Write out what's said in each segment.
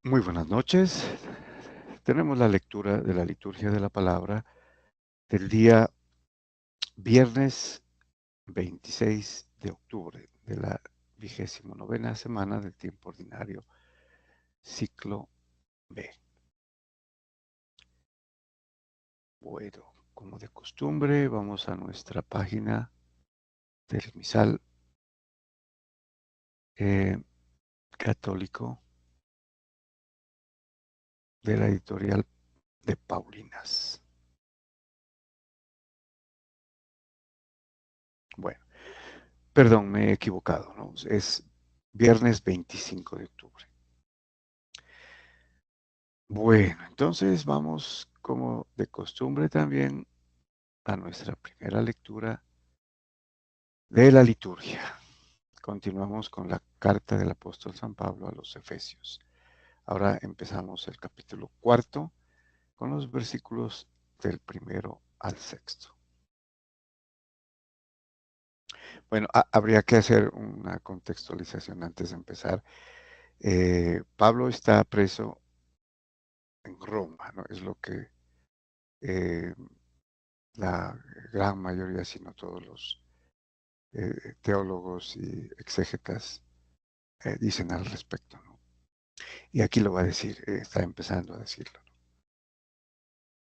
Muy buenas noches. Tenemos la lectura de la liturgia de la palabra del día viernes 26 de octubre de la 29ª semana del tiempo ordinario, ciclo B. Bueno, como de costumbre, vamos a nuestra página del misal católico de la editorial de Paulinas. Bueno, perdón, me he equivocado, ¿no? Es viernes 25 de octubre. Bueno, entonces vamos como de costumbre también a nuestra primera lectura de la liturgia. Continuamos con la carta del apóstol San Pablo a los Efesios. Ahora empezamos el capítulo 4 con los versículos del 1 al 6. Bueno, habría que hacer una contextualización antes de empezar. Pablo está preso en Roma, ¿no? Es lo que eh, la gran mayoría, si no todos los teólogos y exégetas dicen al respecto, ¿no? Y aquí lo va a decir, está empezando a decirlo.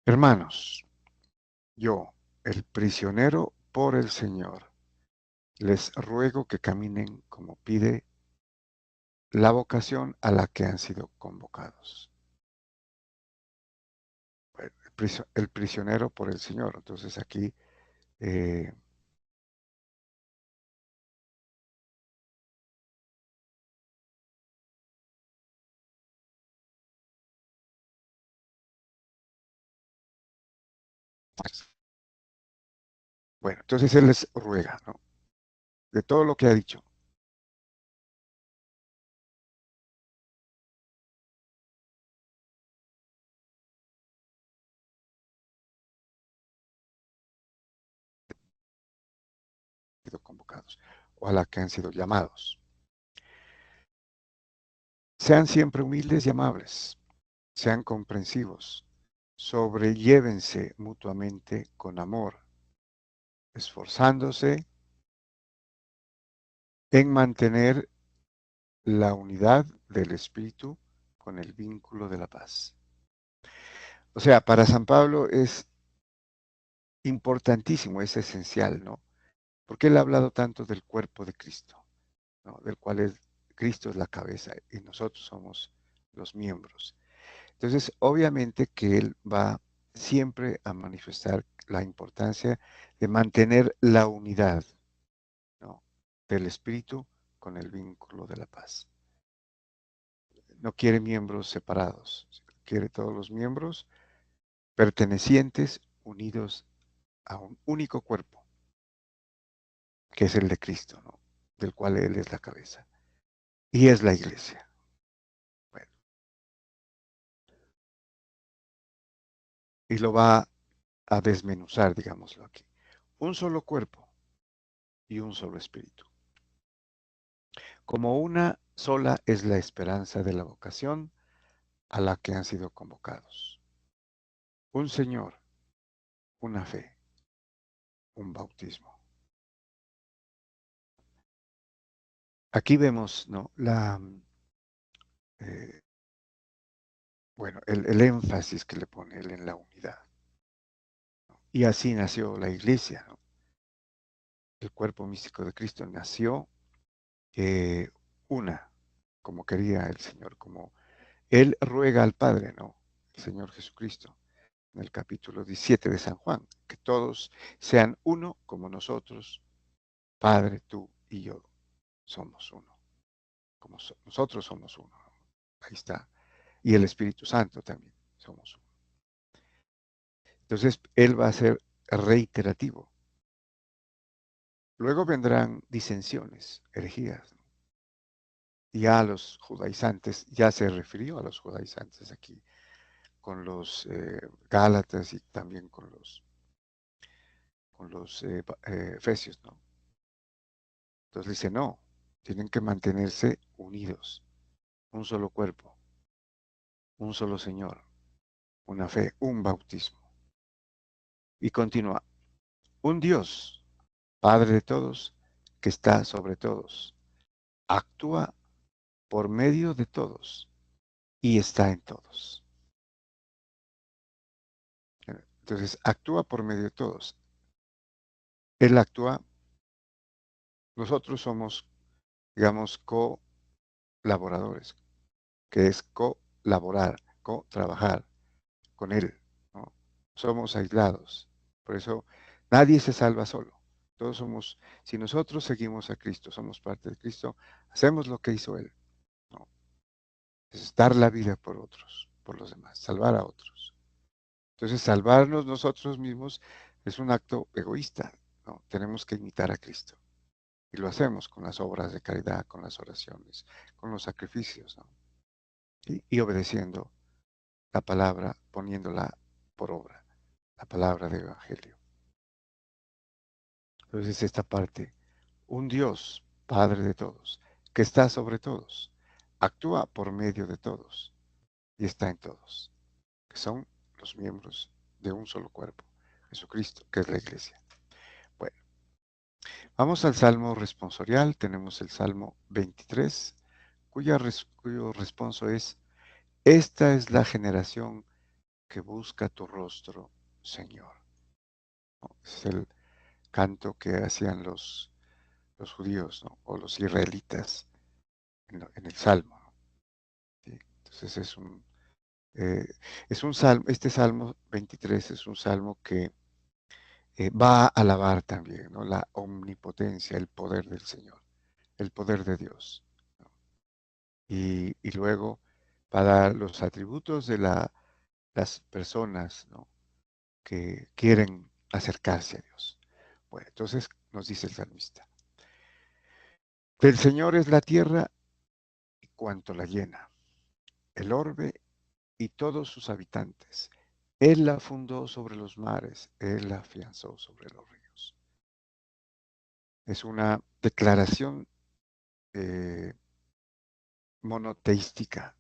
Hermanos, yo, el prisionero por el Señor, les ruego que caminen como pide la vocación a la que han sido convocados. El prisionero por el Señor. Entonces aquí eh, bueno, entonces él les ruega, ¿no? De todo lo que ha dicho. Sido convocados o a la que han sido llamados. Sean siempre humildes y amables, sean comprensivos, sobrellévense mutuamente con amor, esforzándose en mantener la unidad del espíritu con el vínculo de la paz. O sea, para San Pablo es importantísimo, es esencial, ¿no? Porque él ha hablado tanto del cuerpo de Cristo, ¿no? Del cual Cristo es la cabeza y nosotros somos los miembros. Entonces, obviamente que él va siempre a manifestar la importancia de mantener la unidad, ¿no? Del espíritu con el vínculo de la paz. No quiere miembros separados, quiere todos los miembros pertenecientes, unidos a un único cuerpo, que es el de Cristo, ¿no? Del cual él es la cabeza. Y es la iglesia. Bueno, y lo va a desmenuzar, digámoslo aquí. Un solo cuerpo y un solo espíritu. Como una sola es la esperanza de la vocación a la que han sido convocados. Un Señor, una fe, un bautismo. Aquí vemos, ¿no? Eh, bueno, el énfasis que le pone él en la unidad. Y así nació la iglesia, ¿no? El cuerpo místico de Cristo nació eh, una, como quería el Señor, como Él ruega al Padre, ¿no? El Señor Jesucristo, en el capítulo 17 de San Juan, que todos sean uno como nosotros, Padre, tú y yo, somos uno, como nosotros somos uno. Ahí está. Y el Espíritu Santo también, somos uno. Entonces, Él va a ser reiterativo. Luego vendrán disensiones, herejías, ¿no? Ya a los judaizantes, ya se refirió a los judaizantes aquí, con los Gálatas y también con los Efesios, ¿no? Entonces dice, no, tienen que mantenerse unidos, un solo cuerpo. un solo Señor, una fe, un bautismo. Y continúa, un Dios, Padre de todos, que está sobre todos, actúa por medio de todos y está en todos. Entonces, actúa por medio de todos. Él actúa, nosotros somos, digamos, colaboradores, que es colaborar, co-trabajar con Él, ¿no? Somos aislados. Por eso nadie se salva solo. Todos somos, si nosotros seguimos a Cristo, somos parte de Cristo, hacemos lo que hizo Él, ¿no? Es dar la vida por otros, por los demás, salvar a otros. Entonces, salvarnos nosotros mismos es un acto egoísta, ¿no? Tenemos que imitar a Cristo. Y lo hacemos con las obras de caridad, con las oraciones, con los sacrificios, ¿no? Y obedeciendo la palabra, poniéndola por obra, la palabra del Evangelio. Entonces esta parte, un Dios, Padre de todos, que está sobre todos, actúa por medio de todos y está en todos, que son los miembros de un solo cuerpo, Jesucristo, que es la iglesia. Bueno, vamos al Salmo responsorial, tenemos el Salmo 23, cuyo responso es, esta es la generación que busca tu rostro, Señor. ¿No? Es el canto que hacían los judíos, ¿no? O los israelitas en el Salmo, ¿no? ¿Sí? Entonces eh, es un salmo, este Salmo 23 es un salmo que va a alabar también, ¿no? La omnipotencia, el poder del Señor, el poder de Dios, ¿no? Y luego para los atributos de las personas, ¿no? Que quieren acercarse a Dios. Bueno, entonces nos dice el salmista, del Señor es la tierra y cuanto la llena, el orbe y todos sus habitantes. Él la fundó sobre los mares, Él la afianzó sobre los ríos. Es una declaración eh, monoteística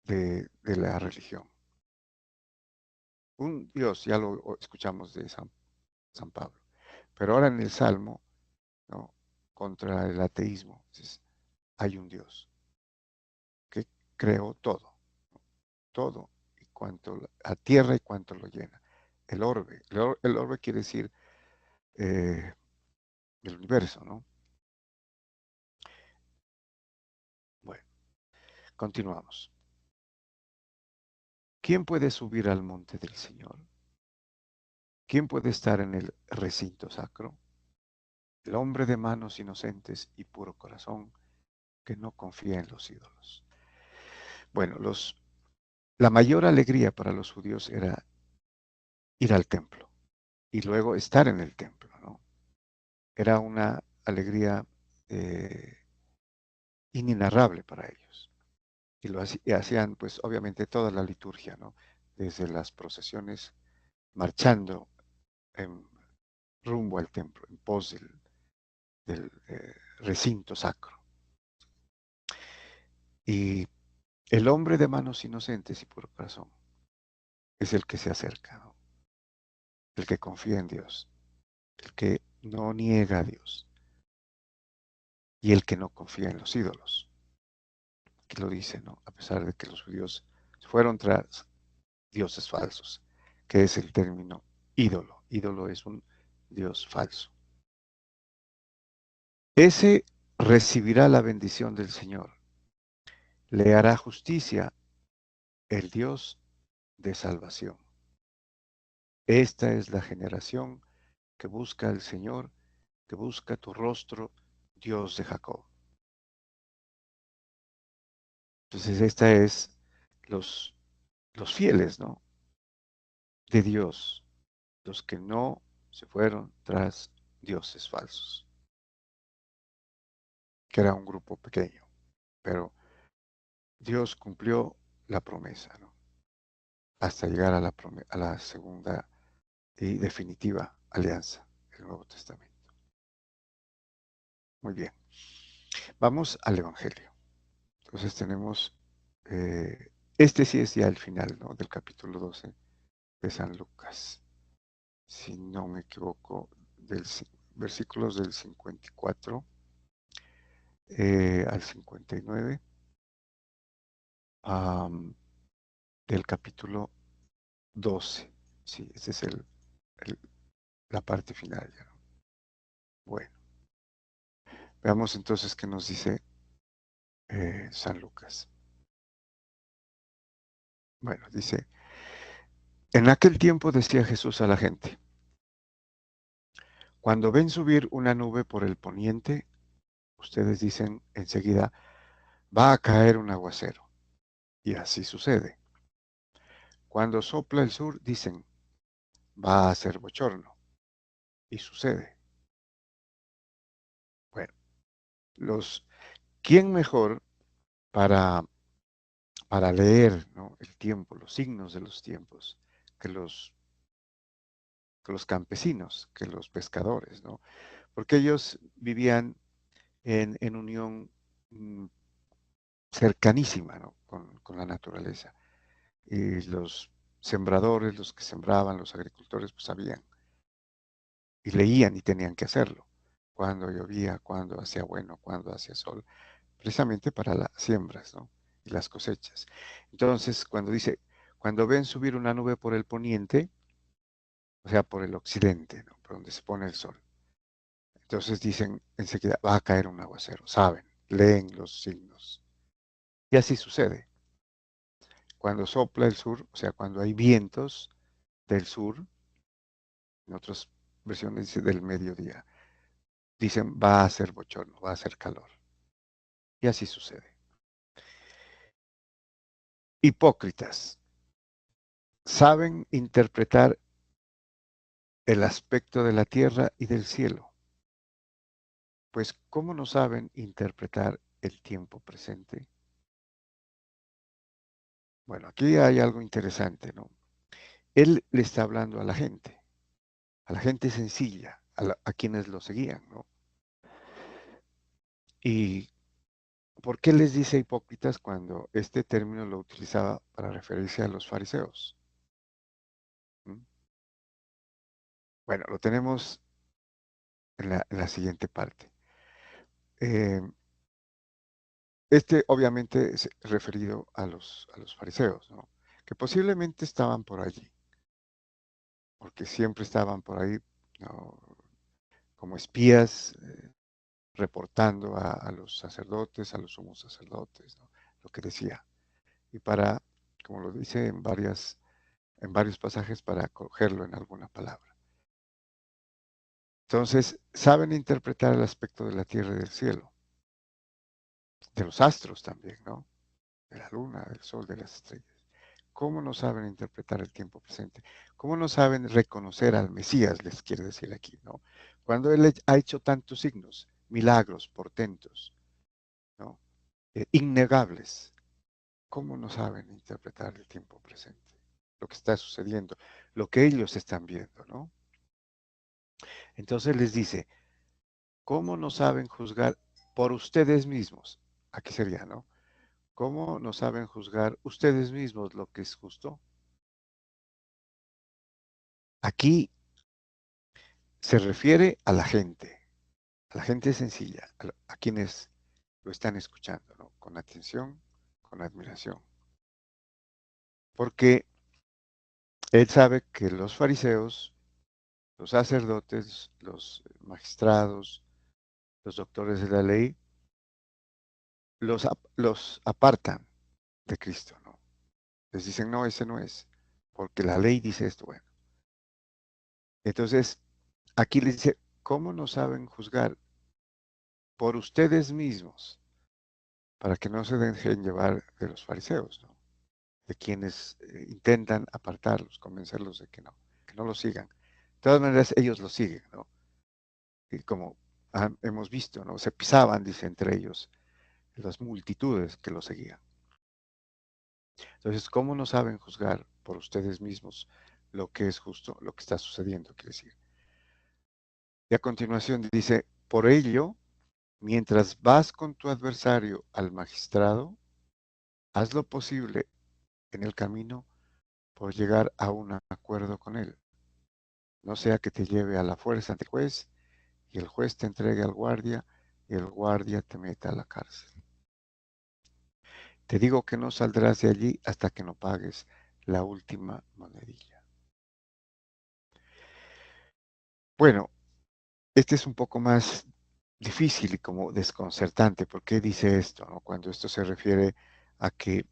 de la religión. Un Dios, ya lo escuchamos de San Pablo, pero ahora en el Salmo, ¿no? Contra el ateísmo, hay un Dios que creó todo, todo, y cuanto a tierra y cuanto lo llena. El orbe, el orbe quiere decir eh, el universo, ¿no? Bueno, continuamos. ¿Quién puede subir al monte del Señor? ¿Quién puede estar en el recinto sacro? El hombre de manos inocentes y puro corazón que no confía en los ídolos. Bueno, la mayor alegría para los judíos era ir al templo y luego estar en el templo, ¿no? Era una alegría eh, inenarrable para ellos. Y y hacían, pues, obviamente toda la liturgia, ¿no? Desde las procesiones, marchando en rumbo al templo, en pos del recinto sacro. Y el hombre de manos inocentes y puro corazón es el que se acerca, ¿no? El que confía en Dios, el que no niega a Dios y el que no confía en los ídolos. Que lo dice, ¿no? A pesar de que los judíos fueron tras dioses falsos, que es el término ídolo. Ídolo es un dios falso. Ese recibirá la bendición del Señor. Le hará justicia el Dios de salvación. Esta es la generación que busca al Señor, que busca tu rostro, Dios de Jacob. Entonces, esta es los, los fieles, ¿no? De Dios, los que no se fueron tras dioses falsos, que era un grupo pequeño, pero Dios cumplió la promesa, ¿no? Hasta llegar a la segunda y definitiva alianza, el Nuevo Testamento. Muy bien, vamos al Evangelio. Entonces tenemos Este sí es ya el final, ¿no?, del capítulo 12 de San Lucas, si no me equivoco, versículos del 54 al 59, del capítulo 12. Sí, esa es el- la parte final ya, ¿no? Bueno, veamos entonces qué nos dice San Lucas. Bueno, dice, en aquel tiempo decía Jesús a la gente, cuando ven subir una nube por el poniente, ustedes dicen enseguida, va a caer un aguacero. Y así sucede. Cuando sopla el sur, dicen, va a ser bochorno. Y sucede. Bueno, ¿quién mejor para, para leer, ¿no?, el tiempo, los signos de los tiempos, que los campesinos, que los pescadores, ¿no? Porque ellos vivían en unión mm, cercanísima, ¿no?, con la naturaleza. Y los sembradores, los que sembraban, los agricultores, pues sabían y leían y tenían que hacerlo. Cuando llovía, cuando hacía bueno, cuando hacía sol, precisamente para las siembras, ¿no?, y las cosechas. Entonces, cuando ven subir una nube por el poniente, o sea, por el occidente, ¿no?, por donde se pone el sol, entonces dicen enseguida, va a caer un aguacero, saben, leen los signos. Y así sucede. Cuando sopla el sur, o sea, cuando hay vientos del sur, en otras versiones dice del mediodía, dicen va a ser bochorno, va a ser calor. Y así sucede. Hipócritas, saben interpretar el aspecto de la tierra y del cielo. Pues, ¿cómo no saben interpretar el tiempo presente? Bueno, aquí hay algo interesante, ¿no? Él le está hablando a la gente sencilla, a quienes lo seguían, ¿no? ¿Y por qué les dice hipócritas cuando este término lo utilizaba para referirse a los fariseos? ¿Mm? Bueno, lo tenemos en la siguiente parte. Eh, obviamente es referido a los fariseos, ¿no?, que posiblemente estaban por allí, porque siempre estaban por ahí, ¿no?, como espías, reportando a los sacerdotes, a los sumos sacerdotes, ¿no?, lo que decía. Y como lo dice en varios pasajes, para cogerlo en alguna palabra. Entonces, saben interpretar el aspecto de la tierra y del cielo, de los astros también, ¿no?, de la luna, del sol, de las estrellas. ¿Cómo no saben interpretar el tiempo presente? ¿Cómo no saben reconocer al Mesías, les quiere decir aquí, ¿no? Cuando Él ha hecho tantos signos, milagros, portentos, ¿no?, innegables. ¿Cómo no saben interpretar el tiempo presente? Lo que está sucediendo, lo que ellos están viendo, ¿no? Entonces les dice, ¿cómo no saben juzgar por ustedes mismos? Aquí sería, ¿no? ¿Cómo no saben juzgar ustedes mismos lo que es justo? Aquí se refiere a la gente sencilla, a quienes lo están escuchando, ¿no?, con atención, con admiración. Porque él sabe que los fariseos, los sacerdotes, los magistrados, los doctores de la ley, los apartan de Cristo, ¿no? Les dicen, no, ese no es, porque la ley dice esto. Bueno, entonces aquí les dice, ¿cómo no saben juzgar por ustedes mismos para que no se dejen llevar de los fariseos, ¿no?, de quienes intentan apartarlos, convencerlos de que no lo sigan? De todas maneras, ellos lo siguen, ¿no? Y como hemos visto, ¿no?, se pisaban, dice, entre ellos, las multitudes que lo seguían. Entonces, ¿cómo no saben juzgar por ustedes mismos lo que es justo, lo que está sucediendo? Quiere decir. Y a continuación dice, por ello, mientras vas con tu adversario al magistrado, haz lo posible en el camino por llegar a un acuerdo con él. No sea que te lleve a la fuerza ante el juez y el juez te entregue al guardia y el guardia te meta a la cárcel. Te digo que no saldrás de allí hasta que no pagues la última monedilla. Bueno, este es un poco más difícil y como desconcertante. ¿Por qué dice esto, no? Cuando esto se refiere a que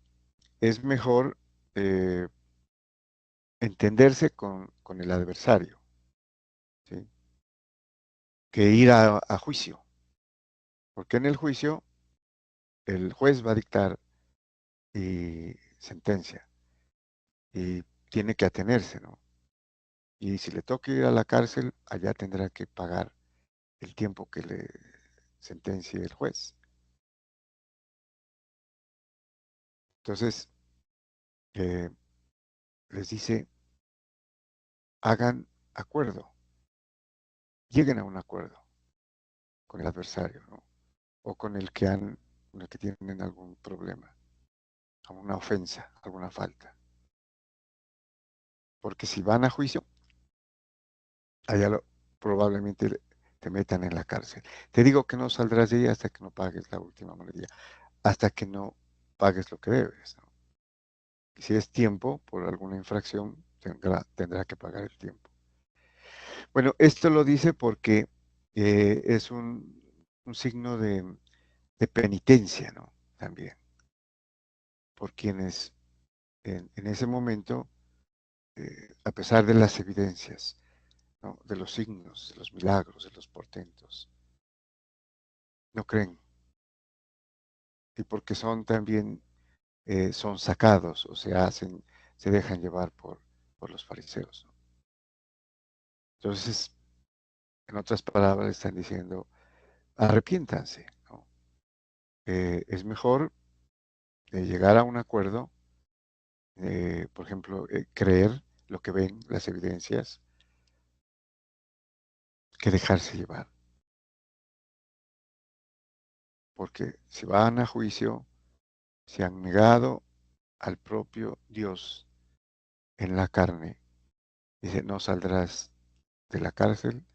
es mejor eh, entenderse con el adversario, ¿sí? Que ir a juicio. Porque en el juicio el juez va a dictar sentencia y tiene que atenerse, ¿no? Y si le toca ir a la cárcel, allá tendrá que pagar el tiempo que le sentencie el juez. Entonces, eh, les dice, hagan acuerdo, lleguen a un acuerdo con el adversario, ¿no? O con el que tienen algún problema, alguna ofensa, alguna falta. Porque si van a juicio, probablemente te metan en la cárcel. Te digo que no saldrás de ahí hasta que no pagues la última monedilla, hasta que no pagues lo que debes, ¿no? Y si es tiempo por alguna infracción, tendrá que pagar el tiempo. Bueno, esto lo dice porque es un signo de penitencia, ¿no? También, por quienes en ese momento, a pesar de las evidencias, ¿no? De los signos, de los milagros, de los portentos, no creen. Y porque son también, son sacados o se dejan llevar por los fariseos, ¿no? Entonces, en otras palabras, están diciendo, arrepiéntanse, ¿no? Es mejor llegar a un acuerdo, por ejemplo, creer lo que ven, las evidencias, que dejarse llevar. Porque si van a juicio, se han negado al propio Dios en la carne. Dice, no saldrás de la cárcel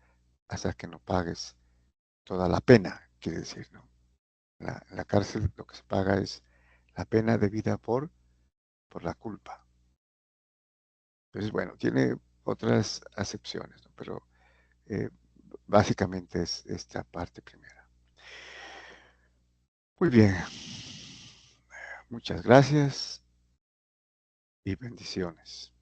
hasta que no pagues toda la pena, quiere decir, ¿no? En la cárcel lo que se paga es la pena debida por la culpa. Entonces, bueno, tiene otras acepciones, ¿no? Pero eh, básicamente es esta parte primera. Muy bien, muchas gracias y bendiciones.